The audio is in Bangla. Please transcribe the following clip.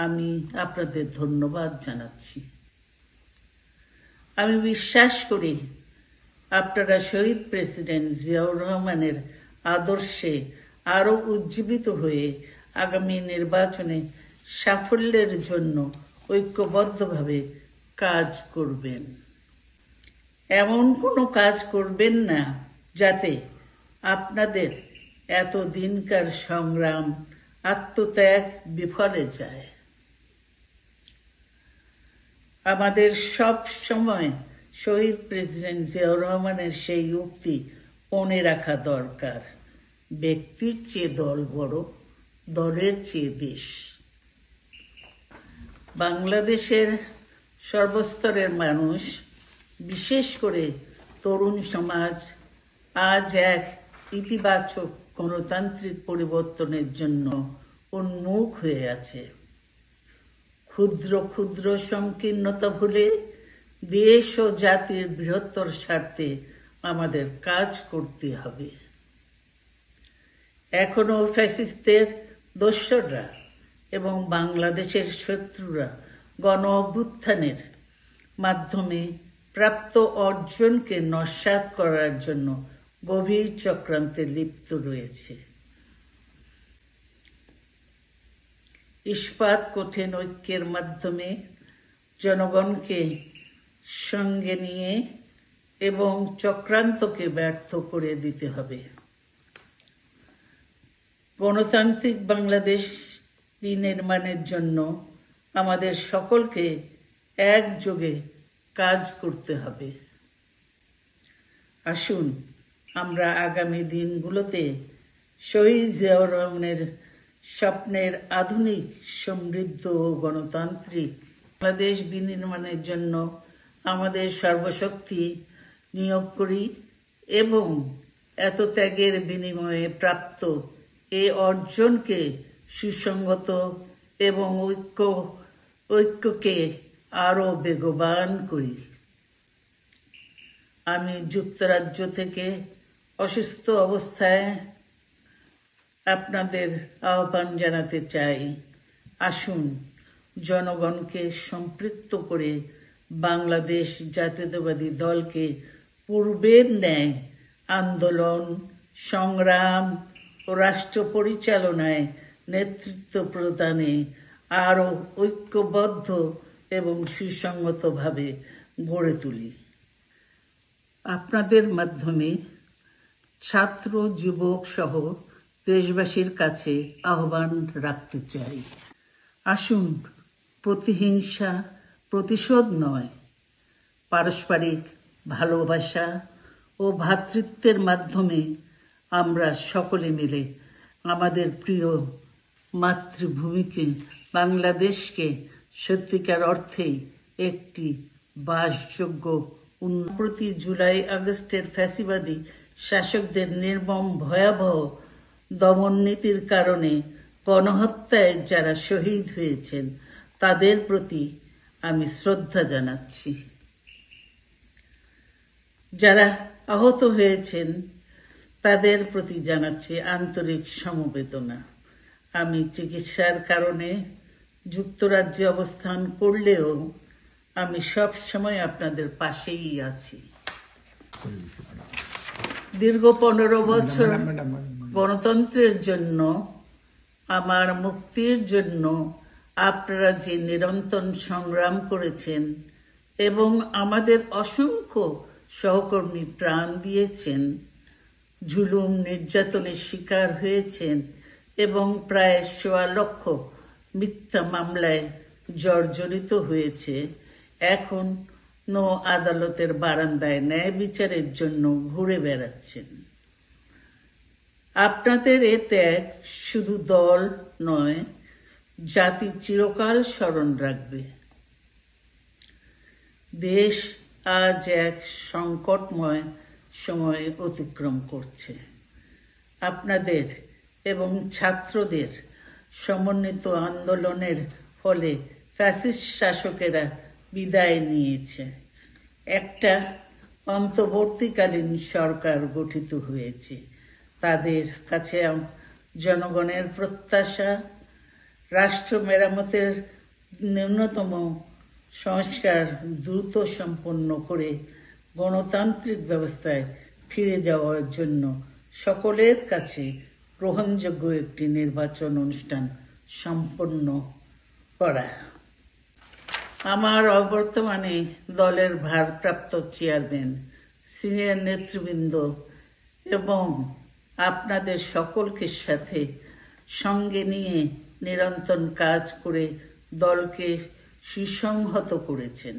আমি আপনাদের ধন্যবাদ জানাচ্ছি। আমি বিশ্বাস করি আপনারা শহীদ প্রেসিডেন্ট জিয়াউর রহমানের আদর্শে আরও উজ্জীবিত হয়ে আগামী নির্বাচনে সাফল্যের জন্য ঐক্যবদ্ধভাবে কাজ করবেন। এমন কোনো কাজ করবেন না যাতে আপনাদের এতদিনকার সংগ্রাম, আত্মত্যাগ বিফলে যায়। আমাদের সব সময় শহীদ প্রেসিডেন্ট জিয়াউর রহমানের সেই উক্তি মনে রাখা দরকার, ব্যক্তির চেয়ে দল বড়, দলের চেয়ে দেশ। বাংলাদেশের সর্বস্তরের মানুষ, বিশেষ করে তরুণ সমাজ আজ এক ইতিবাচক গণতান্ত্রিক পরিবর্তনের জন্য উন্মুখ হয়ে আছে। ক্ষুদ্র ক্ষুদ্র সংকীর্ণতা ভুলে দেশ ও জাতির বৃহত্তর স্বার্থে আমাদের কাজ করতে হবে। এখনো ফ্যাসিস্টদের দোসররা এবং বাংলাদেশের শত্রুরা গণ অভ্যুত্থানের মাধ্যমে প্রাপ্ত অর্জনকে নস্যাৎ করার জন্য গভীর চক্রান্তে লিপ্ত রয়েছে। ইস্পাত কঠিন ঐক্যের মাধ্যমে জনগণকে সঙ্গে নিয়ে এবং চক্রান্তকে ব্যর্থ করে দিতে হবে। গণতান্ত্রিক বাংলাদেশ বিনির্মাণের জন্য আমাদের সকলকে একযোগে কাজ করতে হবে। আসুন আমরা আগামী দিনগুলোতে শহীদ জিয়াউর রহমানের স্বপ্নের আধুনিক, সমৃদ্ধ ও গণতান্ত্রিক বাংলাদেশ বিনির্মাণের জন্য আমাদের সর্বশক্তি নিয়োগ করি এবং এত ত্যাগের বিনিময়ে প্রাপ্ত এই অর্জনকে সুসংগত এবং ঐক্যকে আরও বেগবান করি। আমি যুক্তরাজ্য থেকে অসুস্থ অবস্থায় আপনাদের আহ্বান জানাতে চাই, আসুন জনগণকে সম্পৃক্ত করে বাংলাদেশ জাতীয়তাবাদী দলকে পূর্বের ন্যায় আন্দোলন, সংগ্রাম ও রাষ্ট্র পরিচালনায় নেতৃত্ব প্রদানে আরও ঐক্যবদ্ধ এবং সুসংগতভাবে গড়ে তুলি। আপনাদের মাধ্যমে ছাত্র, যুবক সহ দেশবাসীর কাছে আহ্বান রাখতে চাই, আসুন প্রতিহিংসা, প্রতিশোধ নয়, পারস্পরিক ভালোবাসা ও ভ্রাতৃত্বের মাধ্যমে আমরা সকলে মিলে আমাদের প্রিয় মাতৃভূমিকে, বাংলাদেশকে সত্যিকার অর্থেই একটি বাসযোগ্য প্রতি জুলাই আগস্টের ফ্যাসিবাদী শাসকদের নির্মম ভয়াবহ দমননীতির কারণে গণহত্যায় যারা শহীদ হয়েছেন তাদের প্রতি আমি শ্রদ্ধা জানাচ্ছি। যারা আহত হয়েছেন তাদের প্রতি জানাচ্ছি আন্তরিক সমবেদনা। আমি চিকিৎসার কারণে যুক্তরাজ্যে অবস্থান করলেও আমি সব সময় আপনাদের পাশেই আছি। দীর্ঘ 15 বছর গণতন্ত্রের জন্য, আমার মুক্তির জন্য আপনারা যে নিরন্তর সংগ্রাম করেছেন এবং আমাদের অসংখ্য সহকর্মী প্রাণ দিয়েছেন, জুলুম নির্যাতনের শিকার হয়েছেন এবং প্রায় 1.25 লক্ষ মিথ্যা মামলায় জর্জরিত হয়েছে, এখন আদালতের বারান্দায় ন্যায় বিচারের জন্য ঘুরে বেড়াচ্ছেন। আপনাদের এ ত্যাগ শুধু দল নয়, জাতি চিরকাল স্মরণ রাখবে। দেশ আজ এক সংকটময় সময় অতিক্রম করছে। আপনাদের এবং ছাত্রদের সমন্বিত আন্দোলনের ফলে ফ্যাসিস্ট শাসকেরা বিদায় নিয়েছে। একটা অন্তর্বর্তীকালীন সরকার গঠিত হয়েছে। তাদের কাছে জনগণের প্রত্যাশা রাষ্ট্র মেরামতের ন্যূনতম সংস্কার দ্রুত সম্পন্ন করে গণতান্ত্রিক ব্যবস্থায় ফিরে যাওয়ার জন্য সকলের কাছে গ্রহণযোগ্য একটি নির্বাচন অনুষ্ঠান সম্পন্ন করা। আমার অবর্তমানে দলের ভারপ্রাপ্ত চেয়ারম্যান, সিনিয়র নেতৃবৃন্দ এবং আপনাদের সকলকে সাথে সঙ্গে নিয়ে নিরন্তর কাজ করে দলকে সুসংহত করেছেন।